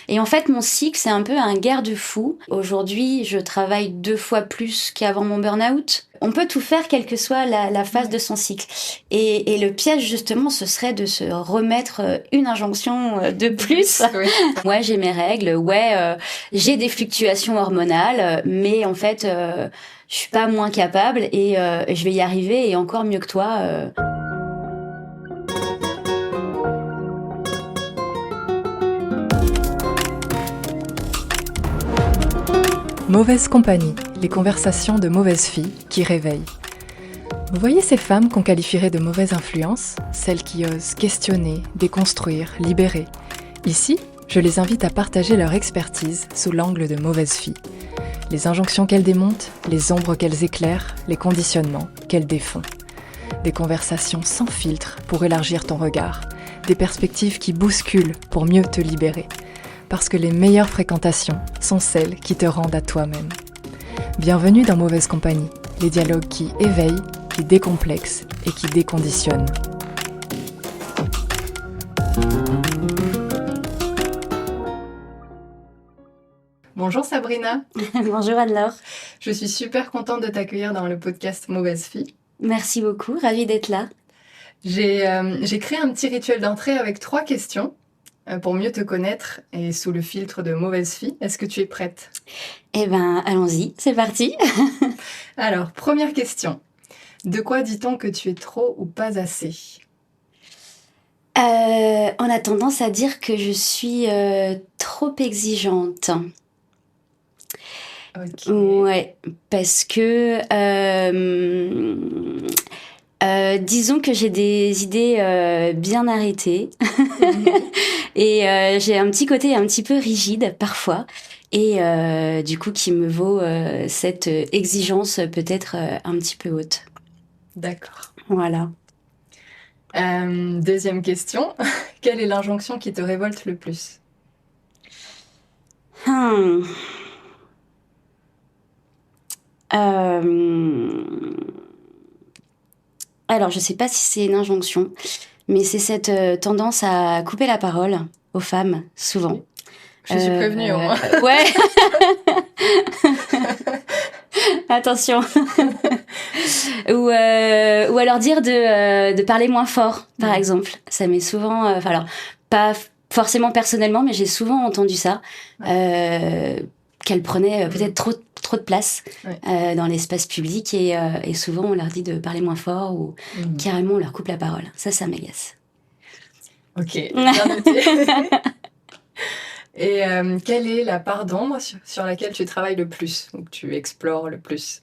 Et en fait, mon cycle, c'est un peu un garde-fou. Aujourd'hui, je travaille 2 fois plus qu'avant mon burn-out. On peut tout faire, quelle que soit la phase de son cycle. Et le piège, justement, ce serait de se remettre une injonction de plus. Oui. Ouais, j'ai mes règles, j'ai des fluctuations hormonales, mais en fait, je suis pas moins capable et je vais y arriver et encore mieux que toi. Mauvaise compagnie, les conversations de mauvaises filles qui réveillent. Vous voyez ces femmes qu'on qualifierait de mauvaises influences, celles qui osent questionner, déconstruire, libérer. Ici, je les invite à partager leur expertise sous l'angle de mauvaises filles. Les injonctions qu'elles démontent, les ombres qu'elles éclairent, les conditionnements qu'elles défont. Des conversations sans filtre pour élargir ton regard, des perspectives qui bousculent pour mieux te libérer. Parce que les meilleures fréquentations sont celles qui te rendent à toi-même. Bienvenue dans Mauvaise Compagnie, les dialogues qui éveillent, qui décomplexent et qui déconditionnent. Bonjour Sabrina. Bonjour Anne-Laure. Je suis super contente de t'accueillir dans le podcast Mauvaise Fille. Merci beaucoup, ravie d'être là. J'ai créé un petit rituel d'entrée avec 3 questions pour mieux te connaître et sous le filtre de Mauvaise Fille. Est-ce que tu es prête ? Eh ben, allons-y, c'est parti. Alors, première question. De quoi dit-on que tu es trop ou pas assez ? On a tendance à dire que je suis trop exigeante. Ok. Ouais, parce que disons que j'ai des idées bien arrêtées et j'ai un petit côté un petit peu rigide parfois et du coup qui me vaut cette exigence peut-être un petit peu haute. D'accord. Voilà. Deuxième question. Quelle est l'injonction qui te révolte le plus ? Alors, je sais pas si c'est une injonction, mais c'est cette tendance à couper la parole aux femmes, souvent. Je suis prévenue au moins. Ouais. Attention. Ou alors dire de parler moins fort, par exemple. Ça m'est souvent... alors, pas forcément personnellement, mais j'ai souvent entendu ça. Qu'elle prenait peut-être trop de place dans l'espace public et souvent on leur dit de parler moins fort ou carrément on leur coupe la parole. Ça m'agace. Ok, bien noté. Et quelle est la part d'ombre sur laquelle tu travailles le plus, ou que tu explores le plus ?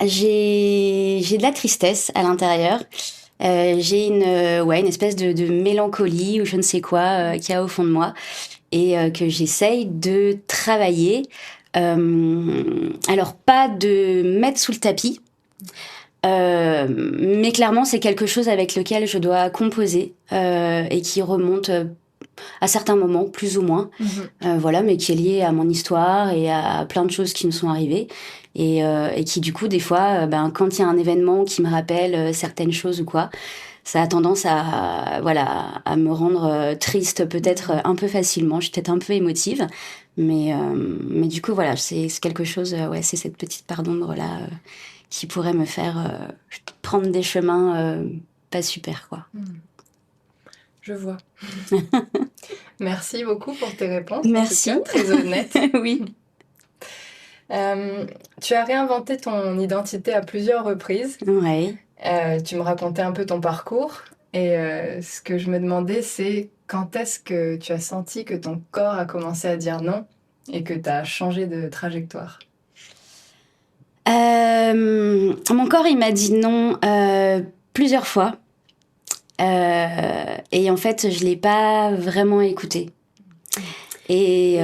J'ai de la tristesse à l'intérieur. J'ai une espèce de mélancolie ou je ne sais quoi qu'il y a au fond de moi et que j'essaye de travailler. Alors pas de mettre sous le tapis, mais clairement c'est quelque chose avec lequel je dois composer et qui remonte à certains moments, plus ou moins, voilà, mais qui est lié à mon histoire et à plein de choses qui me sont arrivées. Et qui du coup des fois quand il y a un événement qui me rappelle certaines choses ou quoi, ça a tendance à me rendre triste peut-être un peu facilement. Je suis peut-être un peu émotive, mais du coup voilà, c'est quelque chose, c'est cette petite part d'ombre là qui pourrait me faire prendre des chemins pas super quoi. Je vois. Merci beaucoup pour tes réponses. Merci. En tout cas, très honnête. Oui. Tu as réinventé ton identité à plusieurs reprises. Ouais. Tu me racontais un peu ton parcours. Et ce que je me demandais, c'est quand est-ce que tu as senti que ton corps a commencé à dire non et que tu as changé de trajectoire ? Mon corps, il m'a dit non plusieurs fois. Et en fait, je l'ai pas vraiment écouté. Et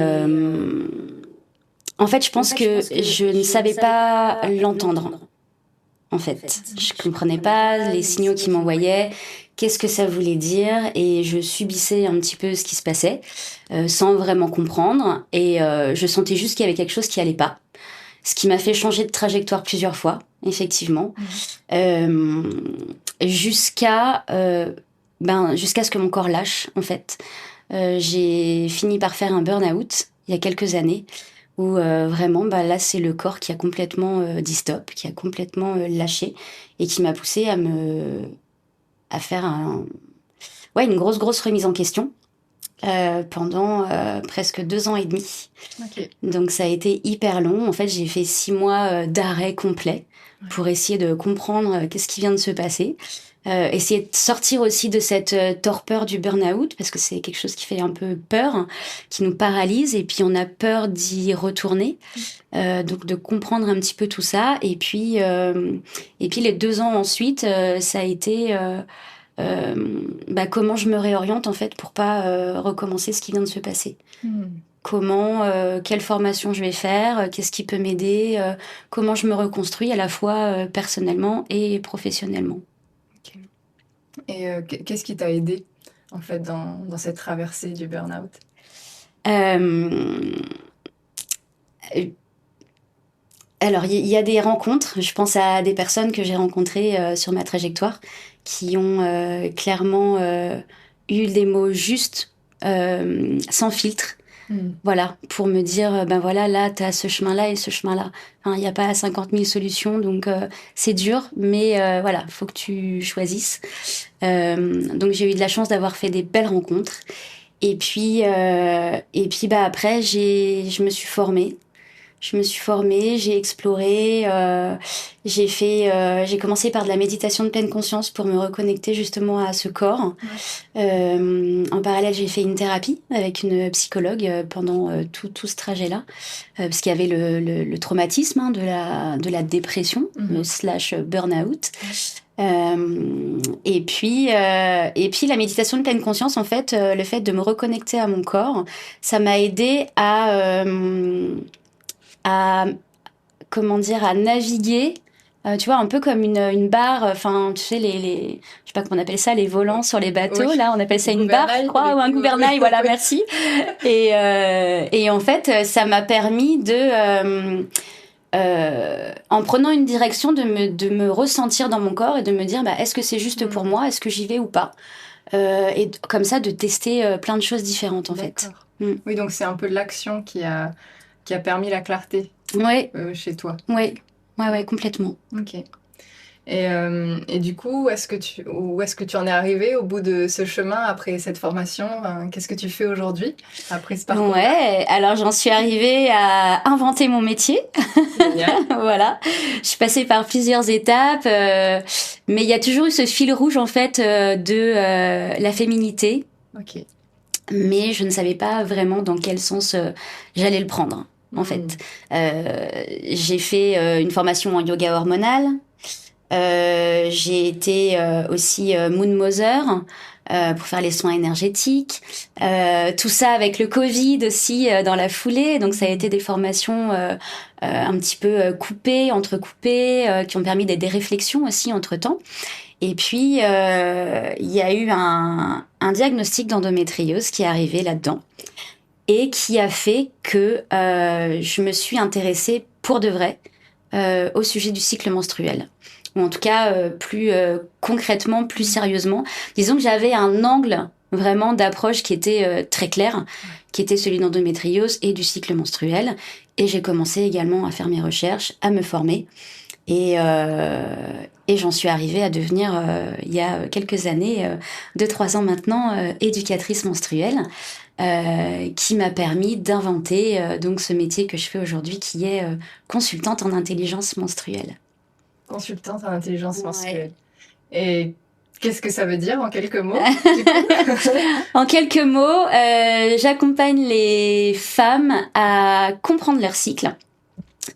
en fait, je pense que je ne savais pas l'entendre. En fait, je comprenais pas les signaux qu'il m'envoyait, qu'est-ce que ça voulait dire, et je subissais un petit peu ce qui se passait, sans vraiment comprendre. Et je sentais juste qu'il y avait quelque chose qui allait pas. Ce qui m'a fait changer de trajectoire plusieurs fois, effectivement. Jusqu'à jusqu'à ce que mon corps lâche, en fait. J'ai fini par faire un burn-out il y a quelques années, où vraiment, là, c'est le corps qui a complètement dit stop, qui a complètement lâché, et qui m'a poussée à faire une grosse remise en question pendant presque 2 ans et demi. Ok. Donc ça a été hyper long. En fait, j'ai fait 6 mois d'arrêt complet pour essayer de comprendre qu'est-ce qui vient de se passer. Essayer de sortir aussi de cette torpeur du burn-out, parce que c'est quelque chose qui fait un peu peur, qui nous paralyse, et puis on a peur d'y retourner. Donc de comprendre un petit peu tout ça. Et puis les 2 ans ensuite, ça a été comment je me réoriente en fait pour pas recommencer ce qui vient de se passer. Quelle formation je vais faire, qu'est-ce qui peut m'aider, comment je me reconstruis à la fois personnellement et professionnellement. Okay. Et qu'est-ce qui t'a aidé en fait dans cette traversée du burn-out? Alors, il y a des rencontres. Je pense à des personnes que j'ai rencontrées sur ma trajectoire qui ont clairement eu des mots justes, sans filtre. Voilà, pour me dire, voilà, là, t'as ce chemin-là et ce chemin-là. Il n'y a pas 50 000 solutions, donc c'est dur, mais voilà, faut que tu choisisses. Donc, j'ai eu de la chance d'avoir fait des belles rencontres. Et puis après, je me suis formée. J'ai exploré, j'ai commencé par de la méditation de pleine conscience pour me reconnecter justement à ce corps. En parallèle, j'ai fait une thérapie avec une psychologue pendant tout ce trajet-là, parce qu'il y avait le traumatisme de la dépression, slash burn-out. Et puis la méditation de pleine conscience, en fait, le fait de me reconnecter à mon corps, ça m'a aidé à naviguer, tu vois, un peu comme une barre, enfin, tu sais, je sais pas comment on appelle ça, les volants sur les bateaux, là, on appelle ça une barre, je crois, ou un gouvernail, voilà, merci. Et en fait, ça m'a permis en prenant une direction, de me ressentir dans mon corps et de me dire, est-ce que c'est juste pour moi, est-ce que j'y vais ou pas, et comme ça, de tester plein de choses différentes, en fait. Oui, donc c'est un peu l'action qui a permis la clarté chez toi. Oui, complètement. Ok. Et du coup, où est-ce que tu en es arrivé au bout de ce chemin après cette formation? Qu'est-ce que tu fais aujourd'hui après ce parcours? Ouais, alors j'en suis arrivée à inventer mon métier. Génial. Voilà. Je suis passée par plusieurs étapes, mais il y a toujours eu ce fil rouge en fait de la féminité. Ok. Mais je ne savais pas vraiment dans quel sens j'allais le prendre. En fait, j'ai fait une formation en yoga hormonal. J'ai été aussi Moon Mother pour faire les soins énergétiques. Tout ça avec le Covid aussi dans la foulée. Donc ça a été des formations un petit peu entrecoupées, qui ont permis des réflexions aussi entre-temps. Et puis, il y a eu un diagnostic d'endométriose qui est arrivé là-dedans et qui a fait que je me suis intéressée pour de vrai au sujet du cycle menstruel. Ou en tout cas, plus concrètement, plus sérieusement. Disons que j'avais un angle vraiment d'approche qui était très clair, qui était celui d'endométriose et du cycle menstruel. Et j'ai commencé également à faire mes recherches, à me former. Et j'en suis arrivée à devenir, il y a quelques années, 2-3 ans maintenant, éducatrice menstruelle, qui m'a permis d'inventer donc ce métier que je fais aujourd'hui, qui est consultante en intelligence menstruelle. Consultante en intelligence menstruelle. Et qu'est-ce que ça veut dire en quelques mots? En quelques mots, j'accompagne les femmes à comprendre leur cycle,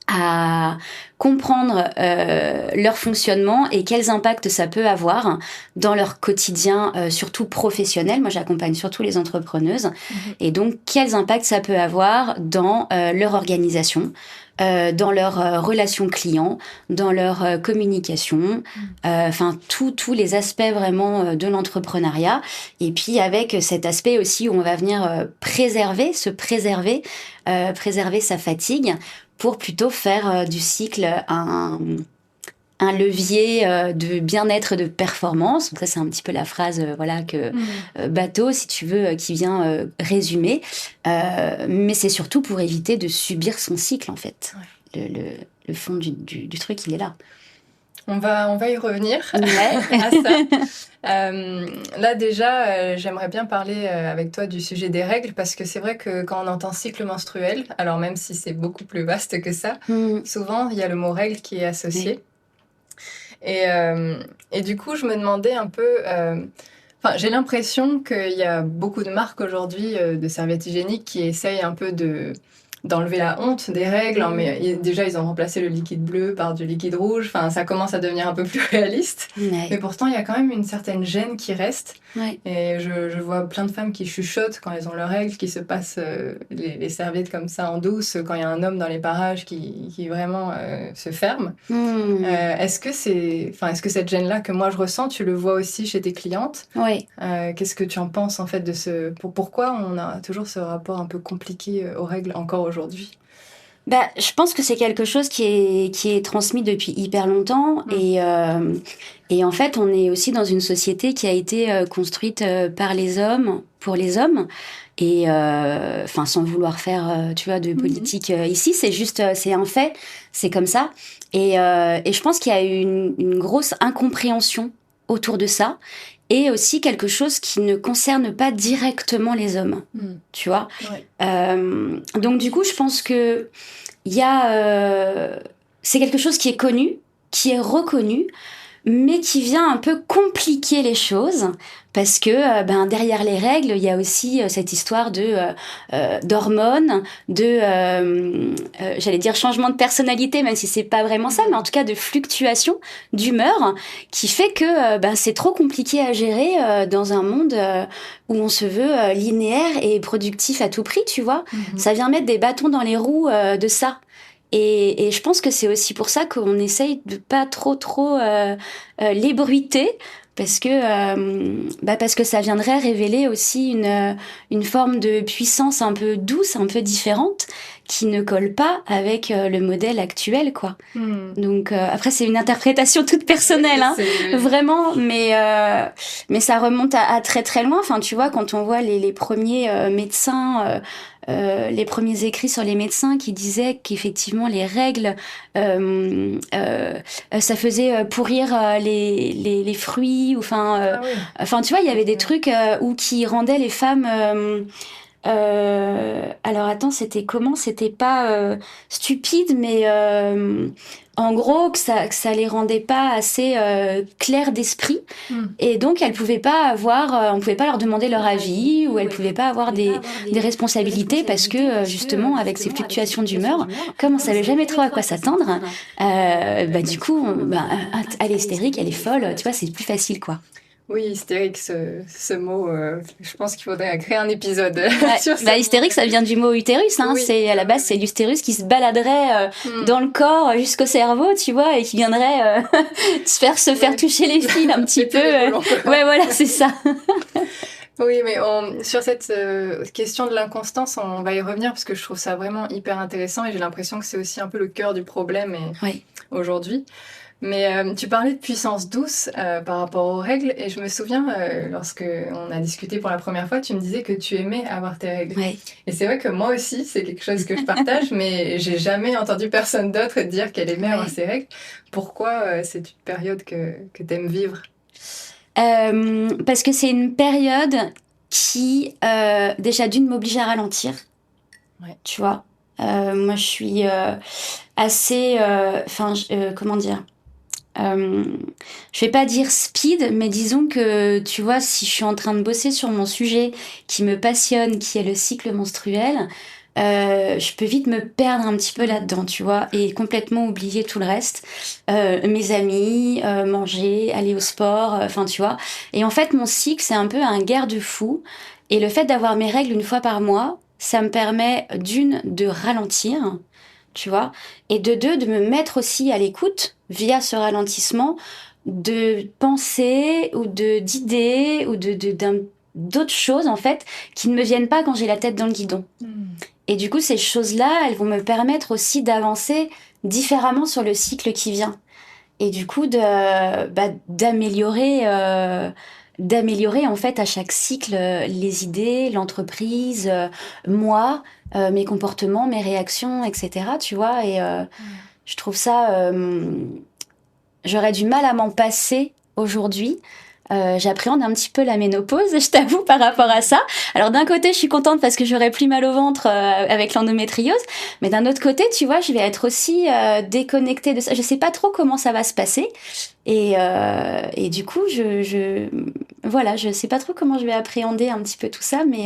à comprendre leur fonctionnement et quels impacts ça peut avoir dans leur quotidien, surtout professionnel. Moi, j'accompagne surtout les entrepreneuses. Et donc, quels impacts ça peut avoir dans leur organisation, dans leur relation client, dans leur communication, enfin tous les aspects vraiment de l'entrepreneuriat. Et puis avec cet aspect aussi où on va venir préserver sa fatigue, pour plutôt faire du cycle un un levier de bien-être, de performance. Donc ça, c'est un petit peu la phrase bateau, si tu veux, qui vient résumer. Mais c'est surtout pour éviter de subir son cycle, en fait. Ouais. Le fond du truc, il est là. On va y revenir à ça. Là déjà, j'aimerais bien parler avec toi du sujet des règles, parce que c'est vrai que quand on entend cycle menstruel, alors même si c'est beaucoup plus vaste que ça, souvent il y a le mot règle qui est associé. Oui. Et du coup, je me demandais un peu... j'ai l'impression qu'il y a beaucoup de marques aujourd'hui de serviettes hygiéniques qui essayent un peu d'enlever la honte des règles, mais déjà ils ont remplacé le liquide bleu par du liquide rouge, ça commence à devenir un peu plus réaliste, mais pourtant il y a quand même une certaine gêne qui reste, et je vois plein de femmes qui chuchotent quand elles ont leurs règles, qui se passent les serviettes comme ça en douce, quand il y a un homme dans les parages qui vraiment se ferme. Est-ce que cette gêne-là que moi je ressens, tu le vois aussi chez tes clientes? Oui. Qu'est-ce que tu en penses en fait de pourquoi on a toujours ce rapport un peu compliqué aux règles encore aujourd'hui? Je pense que c'est quelque chose qui est transmis depuis hyper longtemps, et en fait on est aussi dans une société qui a été construite par les hommes, pour les hommes, et sans vouloir faire tu vois de politique ici, c'est juste c'est un fait, c'est comme ça, et je pense qu'il y a eu une grosse incompréhension autour de ça. Et aussi quelque chose qui ne concerne pas directement les hommes, tu vois. Ouais. Donc du coup, je pense que c'est quelque chose qui est connu, qui est reconnu, mais qui vient un peu compliquer les choses, parce que derrière les règles, il y a aussi cette histoire d'hormones, j'allais dire changement de personnalité, même si c'est pas vraiment ça, mais en tout cas de fluctuation d'humeur, qui fait que c'est trop compliqué à gérer dans un monde où on se veut linéaire et productif à tout prix, tu vois. Ça vient mettre des bâtons dans les roues de ça. Et je pense que c'est aussi pour ça qu'on essaye de pas trop l'ébruiter, parce que ça viendrait révéler aussi une forme de puissance un peu douce, un peu différente, qui ne colle pas avec le modèle actuel, quoi. Donc après, c'est une interprétation toute personnelle, vraiment, mais ça remonte à très très loin. Tu vois, quand on voit les premiers médecins, les premiers écrits sur les médecins qui disaient qu'effectivement les règles ça faisait pourrir les fruits, tu vois, il y avait des trucs qui rendaient les femmes alors attends, c'était comment? C'était pas stupide, mais en gros que ça les rendait pas assez claires d'esprit, et donc elles pouvaient pas on pouvait pas leur demander leur avis, ou elles pouvaient pas avoir des responsabilités, parce que justement avec ces fluctuations d'humeur, comme on savait jamais trop à quoi s'attendre, du coup elle est hystérique, elle est folle, tu vois, c'est plus facile, quoi. Oui, hystérique, ce mot, je pense qu'il faudrait créer un épisode sur ça. Hystérique, ça vient du mot utérus, oui, à la base, c'est l'utérus qui se baladerait dans le corps jusqu'au cerveau, tu vois, et qui viendrait se faire toucher les fils un petit peu. Ouais, voilà, c'est ça. Oui, mais sur cette question de l'inconstance, on va y revenir, parce que je trouve ça vraiment hyper intéressant, et j'ai l'impression que c'est aussi un peu le cœur du problème aujourd'hui. Mais tu parlais de puissance douce par rapport aux règles, et je me souviens, lorsque on a discuté pour la première fois, tu me disais que tu aimais avoir tes règles. Oui. Et c'est vrai que moi aussi, c'est quelque chose que je partage, mais j'ai jamais entendu personne d'autre dire qu'elle aimait avoir ses règles. Pourquoi c'est une période que t'aimes vivre? Parce que c'est une période qui, déjà d'une, m'oblige à ralentir. Tu vois, moi je suis assez... comment dire, je vais pas dire speed, mais disons que, tu vois, si je suis en train de bosser sur mon sujet qui me passionne, qui est le cycle menstruel, je peux vite me perdre un petit peu là-dedans, tu vois, et complètement oublier tout le reste, mes amis, manger, aller au sport, tu vois. Et en fait, mon cycle, c'est un peu un garde-fou, et le fait d'avoir mes règles une fois par mois, ça me permet de ralentir, tu vois, et de me mettre aussi à l'écoute via ce ralentissement de pensées ou d'idées ou d'autres choses, en fait, qui ne me viennent pas quand j'ai la tête dans le guidon. Et du coup, ces choses-là, elles vont me permettre aussi d'avancer différemment sur le cycle qui vient. et du coup d'améliorer en fait à chaque cycle les idées, l'entreprise, moi, mes comportements, mes réactions, etc. Tu vois, et je trouve ça, j'aurais du mal à m'en passer aujourd'hui. J'appréhende un petit peu la ménopause, je t'avoue, par rapport à ça. Alors d'un côté, je suis contente parce que j'aurai plus mal au ventre avec l'endométriose, mais d'un autre côté, tu vois, je vais être aussi déconnectée de ça. Je sais pas trop comment ça va se passer, et du coup, voilà, je sais pas trop comment je vais appréhender un petit peu tout ça, mais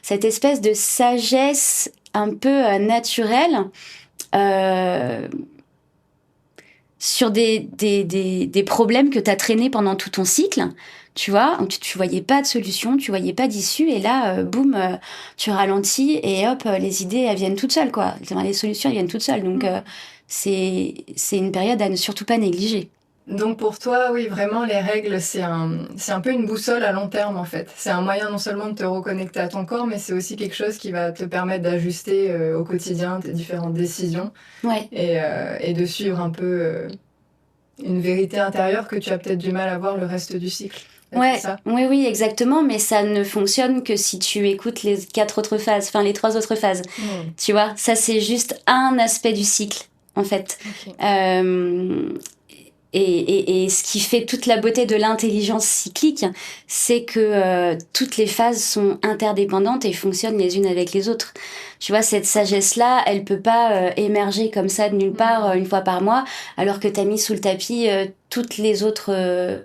cette espèce de sagesse un peu naturelle. Sur des problèmes que tu as traînés pendant tout ton cycle, tu vois, tu voyais pas de solution, tu voyais pas d'issue, et là, boum, tu ralentis, et hop, les idées, elles viennent toutes seules, quoi. Les solutions, elles viennent toutes seules. Donc, c'est une période à ne surtout pas négliger. Donc pour toi, oui, vraiment, les règles, c'est un peu une boussole à long terme, en fait. C'est un moyen non seulement de te reconnecter à ton corps, mais c'est aussi quelque chose qui va te permettre d'ajuster au quotidien tes différentes décisions. Ouais. Et de suivre un peu une vérité intérieure que tu as peut-être du mal à voir le reste du cycle. Ouais, oui, exactement, mais ça ne fonctionne que si tu écoutes les 4 autres phases, enfin les 3 autres phases. Tu vois, ça c'est juste un aspect du cycle, en fait. Okay. Et ce qui fait toute la beauté de l'intelligence cyclique, c'est que toutes les phases sont interdépendantes et fonctionnent les unes avec les autres. Tu vois, cette sagesse-là, elle peut pas émerger comme ça de nulle part une fois par mois, alors que t'as mis sous le tapis toutes les autres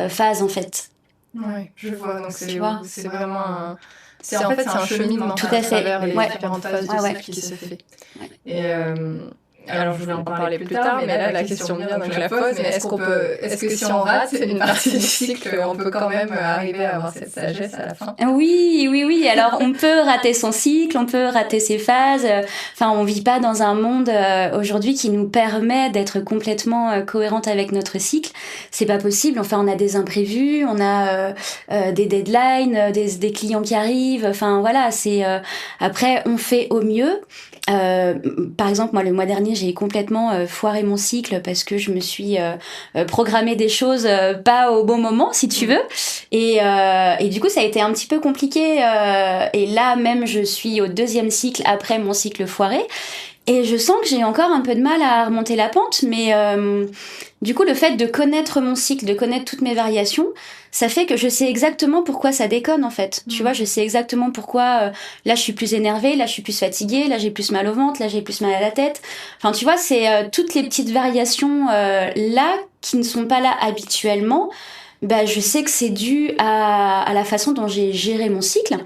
phases, en fait. Oui, je vois. Donc c'est vraiment un... C'est un cheminement tout à fait. Travers les différentes phases du cycle qui se fait. Ouais. Et... alors, je voulais en parler plus tard, mais là, la question vient, donc je la pose. Mais est-ce que si on rate une partie du cycle, on peut quand même arriver à avoir cette sagesse à la fin? Oui. Alors, on peut rater son cycle, on peut rater ses phases. Enfin, on vit pas dans un monde aujourd'hui qui nous permet d'être complètement cohérente avec notre cycle. C'est pas possible. Enfin, on a des imprévus, on a des deadlines, des clients qui arrivent. Enfin, voilà. Après, on fait au mieux. Par exemple, moi, le mois dernier, j'ai complètement foiré mon cycle parce que je me suis programmé des choses pas au bon moment, si tu veux. Et du coup, ça a été un petit peu compliqué. Et là, même, je suis au 2e cycle après mon cycle foiré. Et je sens que j'ai encore un peu de mal à remonter la pente, mais du coup, le fait de connaître mon cycle, de connaître toutes mes variations, ça fait que je sais exactement pourquoi ça déconne, en fait. Tu vois, je sais exactement pourquoi là, je suis plus énervée, là, je suis plus fatiguée, là, j'ai plus mal au ventre, là, j'ai plus mal à la tête. Enfin, tu vois, c'est toutes les petites variations là qui ne sont pas là habituellement. Bah, je sais que c'est dû à la façon dont j'ai géré mon cycle,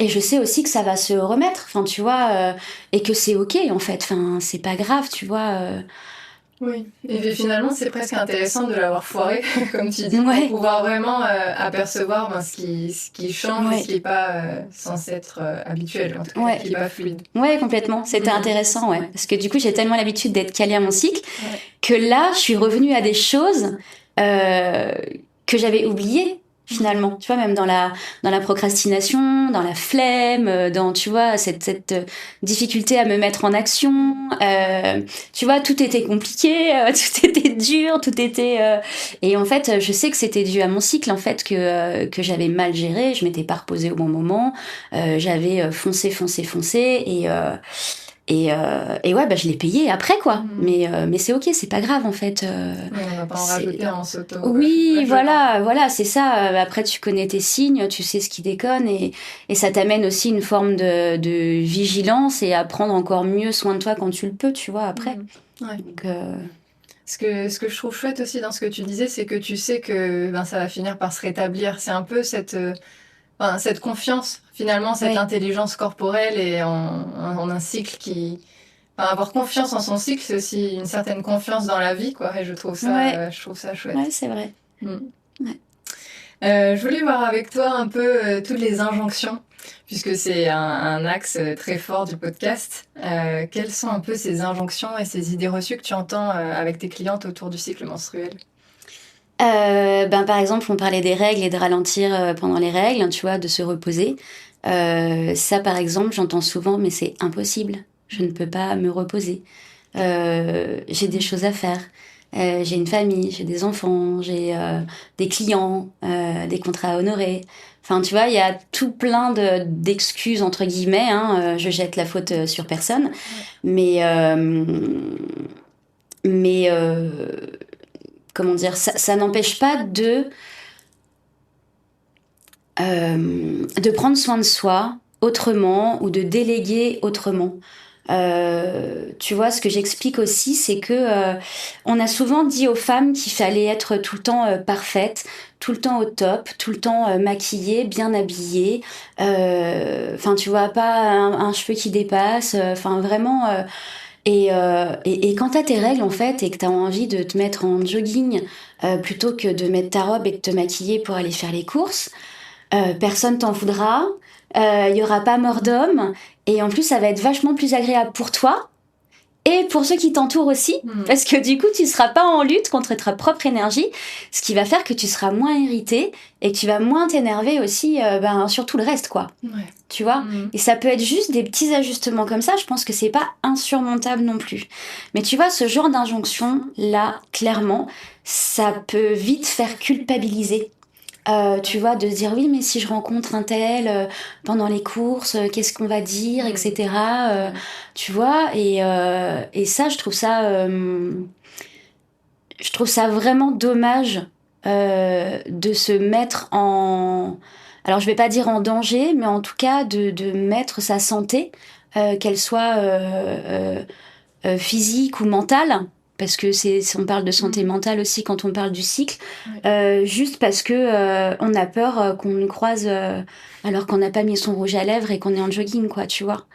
et je sais aussi que ça va se remettre, enfin, tu vois, et que c'est ok, en fait, enfin, c'est pas grave, tu vois. Oui, et finalement, c'est presque intéressant de l'avoir foiré, comme tu dis, pour pouvoir vraiment apercevoir ce qui change, ce qui n'est pas censé être habituel, en tout cas, qui n'est pas fluide. Ouais, complètement, c'était intéressant, ouais, parce que du coup, j'ai tellement l'habitude d'être calée à mon cycle, que là, je suis revenue à des choses que j'avais oublié finalement, tu vois, même dans la procrastination, dans la flemme, dans, tu vois, cette difficulté à me mettre en action, tu vois, tout était compliqué, tout était dur, tout était et en fait, je sais que c'était dû à mon cycle, en fait, que j'avais mal géré, je m'étais pas reposée au bon moment, j'avais foncé et ouais, bah, je l'ai payé après, quoi. Mais c'est ok, c'est pas grave, en fait. On va pas en rajouter en s'auto. Oui, voilà, c'est ça. Après, tu connais tes signes, tu sais ce qui déconne, et ça t'amène aussi une forme de vigilance et à prendre encore mieux soin de toi quand tu le peux, tu vois, après. Ouais. Donc, ce que je trouve chouette aussi dans ce que tu disais, c'est que tu sais que ça va finir par se rétablir. C'est un peu cette confiance, finalement, cette intelligence corporelle et en un cycle qui... avoir confiance en son cycle, c'est aussi une certaine confiance dans la vie, quoi. Et je trouve ça chouette. Ouais, c'est vrai. Ouais. Je voulais voir avec toi un peu toutes les injonctions, puisque c'est un axe très fort du podcast. Quelles sont un peu ces injonctions et ces idées reçues que tu entends avec tes clientes autour du cycle menstruel ? Par exemple, on parlait des règles et de ralentir pendant les règles, tu vois, de se reposer. Ça, par exemple, j'entends souvent, mais c'est impossible. Je ne peux pas me reposer. J'ai des choses à faire. j'ai une famille, j'ai des enfants, j'ai des clients, des contrats à honorer. Enfin, tu vois, il y a tout plein d'excuses, entre guillemets. Hein, je jette la faute sur personne. Mais comment dire, ça n'empêche pas de prendre soin de soi autrement ou de déléguer autrement. Tu vois, ce que j'explique aussi, c'est que on a souvent dit aux femmes qu'il fallait être tout le temps parfaite, tout le temps au top, tout le temps maquillée, bien habillée. Enfin, tu vois, pas un cheveu qui dépasse. Enfin, vraiment. Et quand t'as tes règles, en fait, et que t'as envie de te mettre en jogging plutôt que de mettre ta robe et de te maquiller pour aller faire les courses, personne t'en voudra, il y aura pas mort d'homme, et en plus ça va être vachement plus agréable pour toi et pour ceux qui t'entourent aussi, parce que du coup tu seras pas en lutte contre ta propre énergie, ce qui va faire que tu seras moins irrité et que tu vas moins t'énerver aussi sur tout le reste, quoi. Tu vois, et ça peut être juste des petits ajustements comme ça, je pense que c'est pas insurmontable non plus. Mais tu vois, ce genre d'injonction là, clairement, ça peut vite faire culpabiliser. Tu vois, de se dire oui, mais si je rencontre un tel pendant les courses, qu'est-ce qu'on va dire, etc. Tu vois, et ça, je trouve ça vraiment dommage de se mettre en, alors je vais pas dire en danger, mais en tout cas de mettre sa santé, qu'elle soit physique ou mentale. Parce que on parle de santé mentale aussi quand on parle du cycle, juste parce que on a peur qu'on nous croise alors qu'on n'a pas mis son rouge à lèvres et qu'on est en jogging, quoi, tu vois.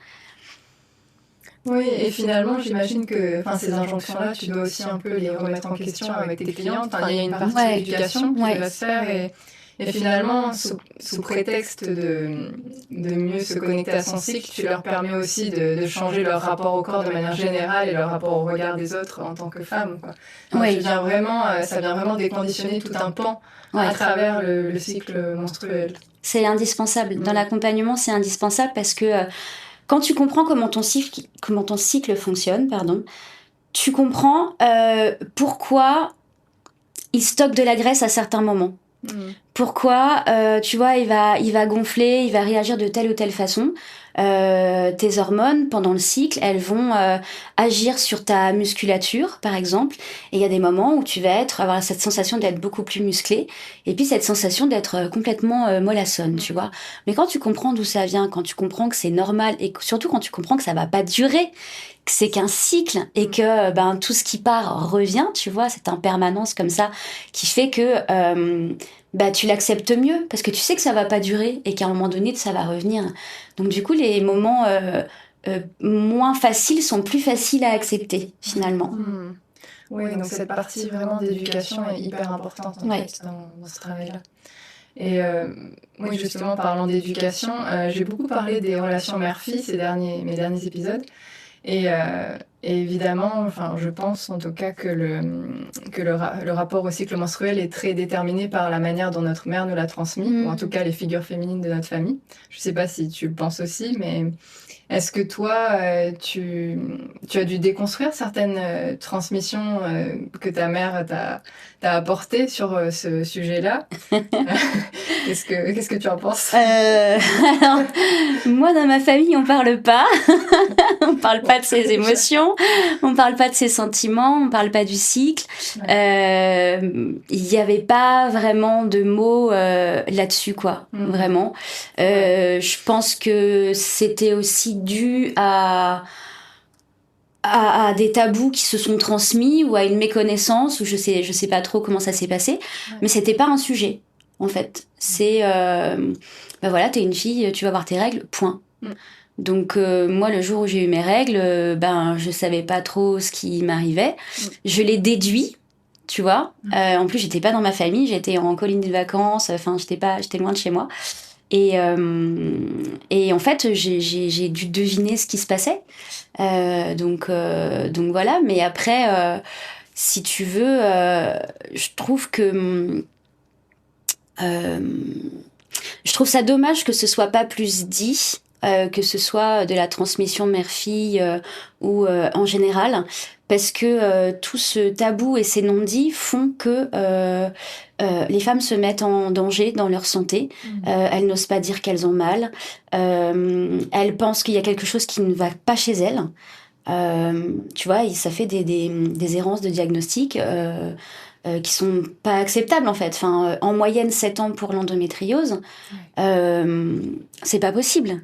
Oui, et finalement, j'imagine que ces injonctions-là, tu dois aussi un peu les remettre en question avec tes clientes. Enfin, il y a une partie d'éducation qui va se faire et finalement, sous prétexte de mieux se connecter à son cycle, tu leur permets aussi de changer leur rapport au corps de manière générale et leur rapport au regard des autres en tant que femme, quoi. Donc, ça vient vraiment déconditionner tout un pan à travers le cycle menstruel. C'est indispensable. Dans l'accompagnement, c'est indispensable parce que quand tu comprends comment ton cycle fonctionne, tu comprends pourquoi il stocke de la graisse à certains moments. Pourquoi, tu vois, il va gonfler, il va réagir de telle ou telle façon. Tes hormones, pendant le cycle, elles vont agir sur ta musculature, par exemple. Et il y a des moments où tu vas avoir cette sensation d'être beaucoup plus musclé, et puis cette sensation d'être complètement mollassonne, tu vois. Mais quand tu comprends d'où ça vient, quand tu comprends que c'est normal, et surtout quand tu comprends que ça va pas durer, que c'est qu'un cycle, et que tout ce qui part revient, tu vois, cette impermanence comme ça, qui fait que tu l'acceptes mieux, parce que tu sais que ça va pas durer, et qu'à un moment donné, ça va revenir. Donc du coup, les moments moins faciles sont plus faciles à accepter, finalement. Oui, donc cette partie vraiment d'éducation est hyper importante en fait, dans ce travail-là. Et oui, justement, parlant d'éducation, j'ai beaucoup parlé des relations mère-fille mes derniers épisodes. Et évidemment, je pense en tout cas que le rapport au cycle menstruel est très déterminé par la manière dont notre mère nous l'a transmis, ou en tout cas les figures féminines de notre famille. Je ne sais pas si tu le penses aussi, mais est-ce que toi, tu as dû déconstruire certaines transmissions que ta mère t'a apportées sur ce sujet-là? Qu'est-ce que tu en penses? Alors, moi, dans ma famille, on parle pas. On parle pas de ses émotions, on parle pas de ses sentiments, on parle pas du cycle. Il y avait pas vraiment de mots là-dessus, quoi. Vraiment. Je pense que c'était aussi dû à des tabous qui se sont transmis ou à une méconnaissance, ou je sais pas trop comment ça s'est passé, mais c'était pas un sujet, en fait. C'est t'es une fille, tu vas avoir tes règles, point. Donc moi, le jour où j'ai eu mes règles, je savais pas trop ce qui m'arrivait. Je l'ai déduit, tu vois. En plus, j'étais pas dans ma famille, j'étais en colonie de vacances, j'étais loin de chez moi. Et en fait, j'ai dû deviner ce qui se passait. Donc voilà. Mais après, si tu veux, je trouve que je trouve ça dommage que ce soit pas plus dit. Que ce soit de la transmission mère-fille ou en général, parce que tout ce tabou et ces non-dits font que les femmes se mettent en danger dans leur santé. Elles n'osent pas dire qu'elles ont mal. Elles pensent qu'il y a quelque chose qui ne va pas chez elles. Tu vois, ça fait des errances de diagnostic qui sont pas acceptables en fait. Enfin, en moyenne 7 ans pour l'endométriose, c'est pas possible.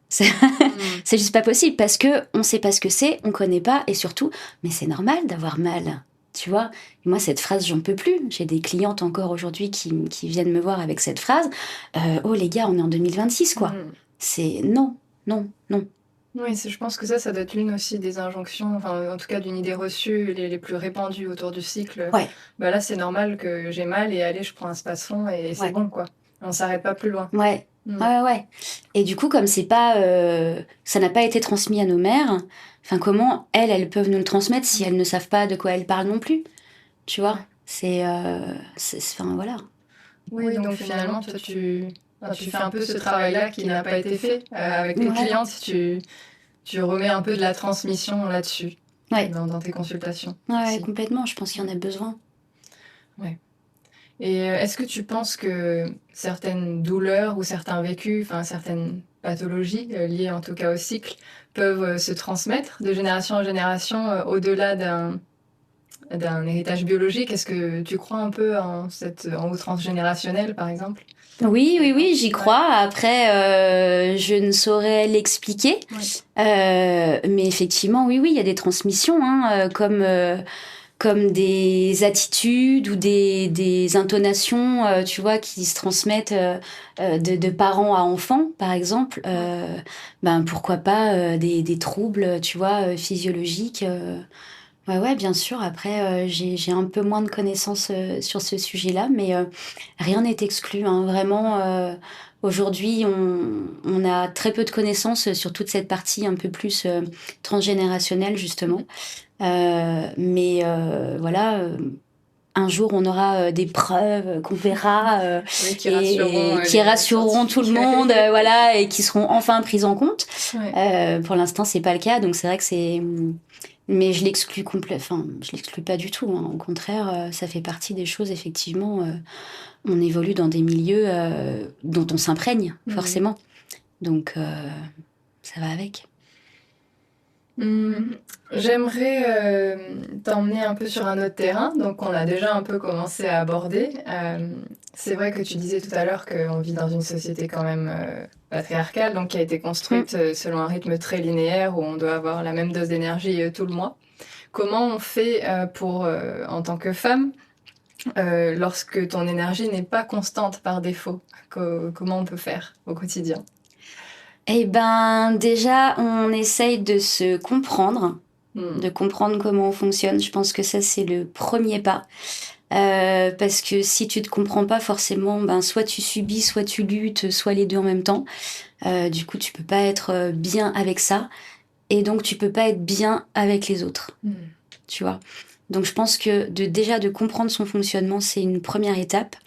C'est juste pas possible parce que on sait pas ce que c'est, on connaît pas et surtout, mais c'est normal d'avoir mal. Tu vois, et moi cette phrase j'en peux plus. J'ai des clientes encore aujourd'hui qui viennent me voir avec cette phrase. Oh les gars, on est en 2026 quoi. C'est non. Oui, je pense que ça doit être l'une aussi des injonctions, enfin en tout cas d'une idée reçue les plus répandues autour du cycle. Ouais. Bah là c'est normal que j'ai mal et allez je prends un spasson et c'est bon quoi. On s'arrête pas plus loin. Ouais. Ouais. Et du coup, comme c'est pas, ça n'a pas été transmis à nos mères, enfin, comment elles peuvent nous le transmettre si elles ne savent pas de quoi elles parlent non plus, tu vois? Enfin, voilà. Oui, donc finalement, toi, tu fais un peu ce travail-là qui n'a pas été fait avec tes clientes. Tu remets un peu de la transmission là-dessus dans tes consultations. Ouais, complètement. Je pense qu'il y en a besoin. Ouais. Et est-ce que tu penses que certaines douleurs ou certains vécus, enfin certaines pathologies liées en tout cas au cycle, peuvent se transmettre de génération en génération au-delà d'un héritage biologique? Est-ce que tu crois un peu en haut transgénérationnel, par exemple? Oui, j'y crois. Après, je ne saurais l'expliquer. Mais effectivement, oui, il y a des transmissions, comme des attitudes ou des intonations, tu vois, qui se transmettent de parents à enfants, par exemple. Pourquoi pas des troubles, tu vois, physiologiques. Ouais, bien sûr. Après, j'ai un peu moins de connaissances sur ce sujet-là, mais rien n'est exclu, hein. Vraiment, aujourd'hui, on a très peu de connaissances sur toute cette partie un peu plus transgénérationnelle, justement. Mais voilà, un jour, on aura des preuves qu'on verra qui rassureront tout le monde, voilà, et qui seront enfin prises en compte. Pour l'instant, c'est pas le cas, donc c'est vrai que c'est... Mais je l'exclus je l'exclus pas du tout, hein. Au contraire, ça fait partie des choses, effectivement. On évolue dans des milieux dont on s'imprègne, forcément. Donc, ça va avec. J'aimerais t'emmener un peu sur un autre terrain, donc on a déjà un peu commencé à aborder. C'est vrai que tu disais tout à l'heure qu'on vit dans une société quand même patriarcale, donc qui a été construite selon un rythme très linéaire où on doit avoir la même dose d'énergie tout le mois. Comment on fait pour, en tant que femme, lorsque ton énergie n'est pas constante par défaut? Comment on peut faire au quotidien? Eh ben, déjà, on essaye de se comprendre, de comprendre comment on fonctionne. Je pense que ça, c'est le premier pas. Parce que si tu te comprends pas forcément, soit tu subis, soit tu luttes, soit les deux en même temps. Du coup, tu peux pas être bien avec ça. Et donc, tu peux pas être bien avec les autres. Tu vois? Donc, je pense que déjà de comprendre son fonctionnement, c'est une première étape.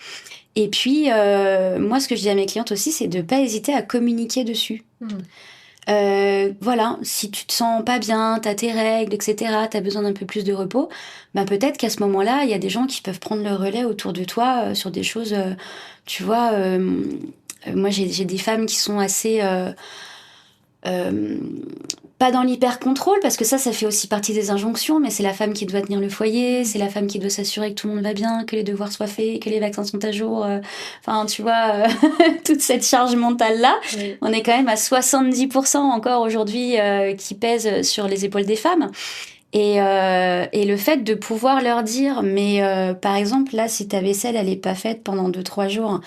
Et puis, moi, ce que je dis à mes clientes aussi, c'est de pas hésiter à communiquer dessus. Voilà, si tu te sens pas bien, t'as tes règles, etc., t'as besoin d'un peu plus de repos, peut-être qu'à ce moment-là, il y a des gens qui peuvent prendre le relais autour de toi sur des choses, tu vois. Moi, j'ai des femmes qui sont assez... pas dans l'hyper-contrôle, parce que ça fait aussi partie des injonctions, mais c'est la femme qui doit tenir le foyer, c'est la femme qui doit s'assurer que tout le monde va bien, que les devoirs soient faits, que les vaccins sont à jour, enfin, tu vois, toute cette charge mentale-là. Oui. On est quand même à 70% encore aujourd'hui qui pèse sur les épaules des femmes. Et le fait de pouvoir leur dire, mais par exemple, là, si ta vaisselle, elle est pas faite pendant 2-3 jours,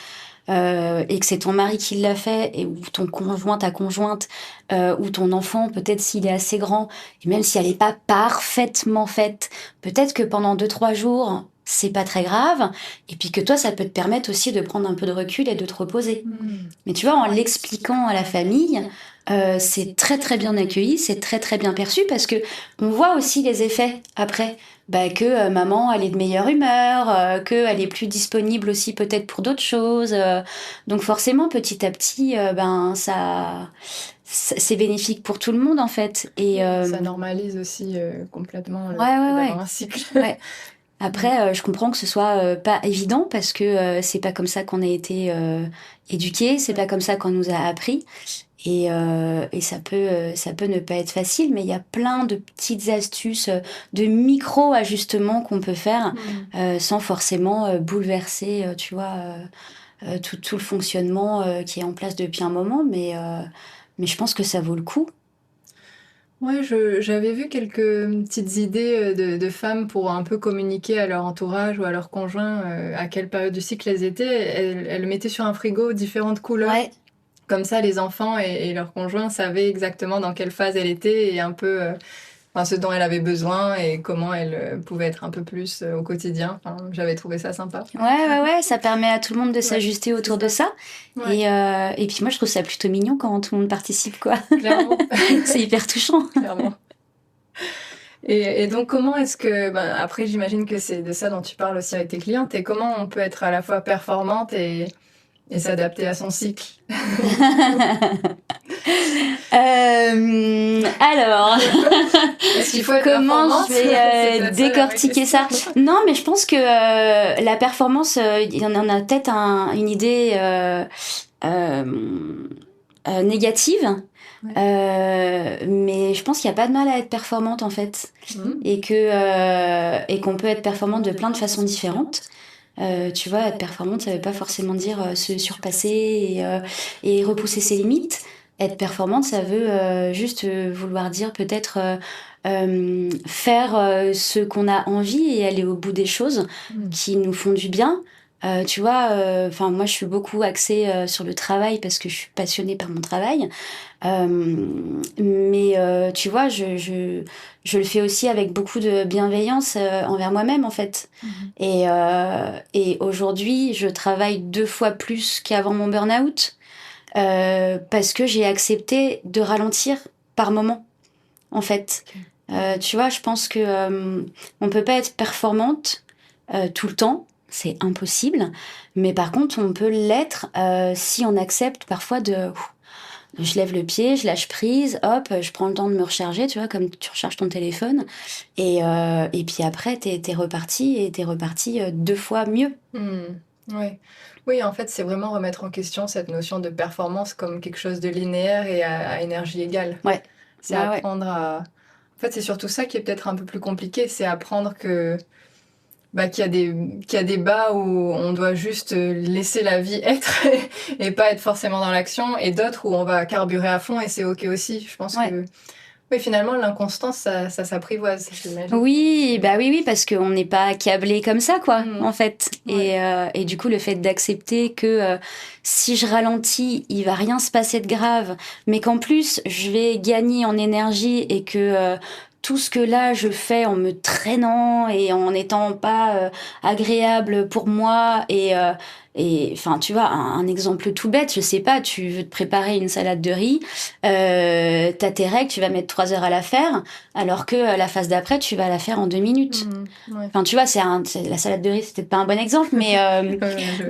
et que c'est ton mari qui l'a fait, ou ton conjoint, ta conjointe, ou ton enfant, peut-être s'il est assez grand, et même si elle n'est pas parfaitement faite, peut-être que pendant 2-3 jours, c'est pas très grave, et puis que toi, ça peut te permettre aussi de prendre un peu de recul et de te reposer. Mais tu vois, en l'expliquant à la famille, c'est très très bien accueilli, c'est très très bien perçu, parce que on voit aussi les effets après. Que maman, elle est de meilleure humeur, qu'elle est plus disponible aussi peut-être pour d'autres choses. Donc forcément, petit à petit, c'est bénéfique pour tout le monde en fait. Et ça normalise aussi complètement d'avoir un cycle. Ouais. Après, je comprends que ce soit pas évident parce que c'est pas comme ça qu'on a été éduqués, c'est pas comme ça qu'on nous a appris. Et ça peut ne pas être facile, mais il y a plein de petites astuces, de micro-ajustements qu'on peut faire sans forcément bouleverser, tu vois, tout le fonctionnement qui est en place depuis un moment. Mais je pense que ça vaut le coup. Ouais, j'avais vu quelques petites idées de femmes pour un peu communiquer à leur entourage ou à leur conjoint à quelle période du cycle elles étaient. Elles mettaient sur un frigo différentes couleurs. Ouais. Comme ça, les enfants et leurs conjoints savaient exactement dans quelle phase elle était et un peu ce dont elle avait besoin et comment elle pouvait être un peu plus au quotidien. Enfin, j'avais trouvé ça sympa. Ouais, ça permet à tout le monde de s'ajuster autour de ça. Ouais. Et puis moi, je trouve ça plutôt mignon quand tout le monde participe, quoi. Clairement. C'est hyper touchant. Clairement. Et donc, comment est-ce que... après, j'imagine que c'est de ça dont tu parles aussi avec tes clientes. Et comment on peut être à la fois performante et s'adapter à son cycle. Alors, est-ce qu'il faut être comment je vais décortiquer ça? Non, mais je pense que la performance, il y en a peut-être une idée négative. Ouais. Mais je pense qu'il n'y a pas de mal à être performante en fait, et qu'on peut être performante de plein de façons différentes. Tu vois, être performante, ça veut pas forcément dire se surpasser et repousser ses limites. Être performante, ça veut juste vouloir dire peut-être faire ce qu'on a envie et aller au bout des choses qui nous font du bien. Tu vois, moi je suis beaucoup axée sur le travail parce que je suis passionnée par mon travail. Mais tu vois, je le fais aussi avec beaucoup de bienveillance envers moi-même en fait. Et aujourd'hui, je travaille 2 fois plus qu'avant mon burn-out parce que j'ai accepté de ralentir par moment en fait. Tu vois, je pense que on peut pas être performante tout le temps. C'est impossible, mais par contre, on peut l'être si on accepte parfois je lève le pied, je lâche prise, hop, je prends le temps de me recharger, tu vois, comme tu recharges ton téléphone, et puis après, t'es reparti 2 fois mieux. Ouais. Oui, en fait, c'est vraiment remettre en question cette notion de performance comme quelque chose de linéaire et à énergie égale. Ouais. C'est apprendre à... En fait, c'est surtout ça qui est peut-être un peu plus compliqué, c'est apprendre qu'il y a des bas où on doit juste laisser la vie être et pas être forcément dans l'action, et d'autres où on va carburer à fond et c'est ok aussi. Je pense que finalement l'inconstance ça s'apprivoise, j'imagine. Oui, parce qu'on n'est pas câblé comme ça quoi, en fait. Et du coup le fait d'accepter que si je ralentis, il va rien se passer de grave, mais qu'en plus je vais gagner en énergie et que tout ce que là je fais en me traînant et en n'étant pas agréable pour moi et enfin tu vois un exemple tout bête, je sais pas, tu veux te préparer une salade de riz, t'as tes règles, tu vas mettre 3 heures à la faire, alors que la phase d'après tu vas la faire en 2 minutes. Enfin tu vois, la salade de riz c'est peut-être pas un bon exemple,